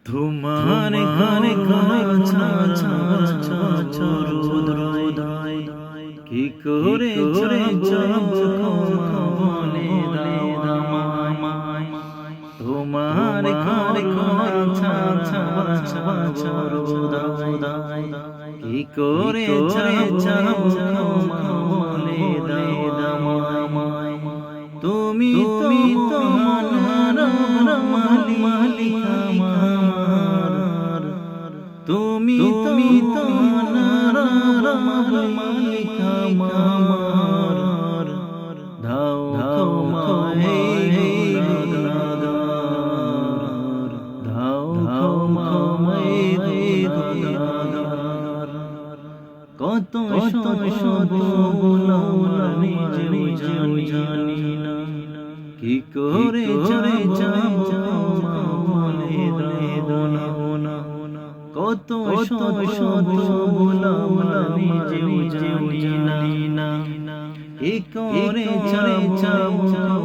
তোমার ঘরে ঘরে রোদায় কি করে যাব বলে দাও তোমার ঘরে রোদায় কি করে যাব বলে দাও তুমি তো মনার মালিক তুমি তো মনার মালিক আমার দাও ক্ষমায়ে গুনাহগার দাও ক্ষমায়ে গুনাহগার কত শত বলা নিজে জানি না কি করে যাব বলে দাও না কত শত বলা নিজে জানি না কি করে যাব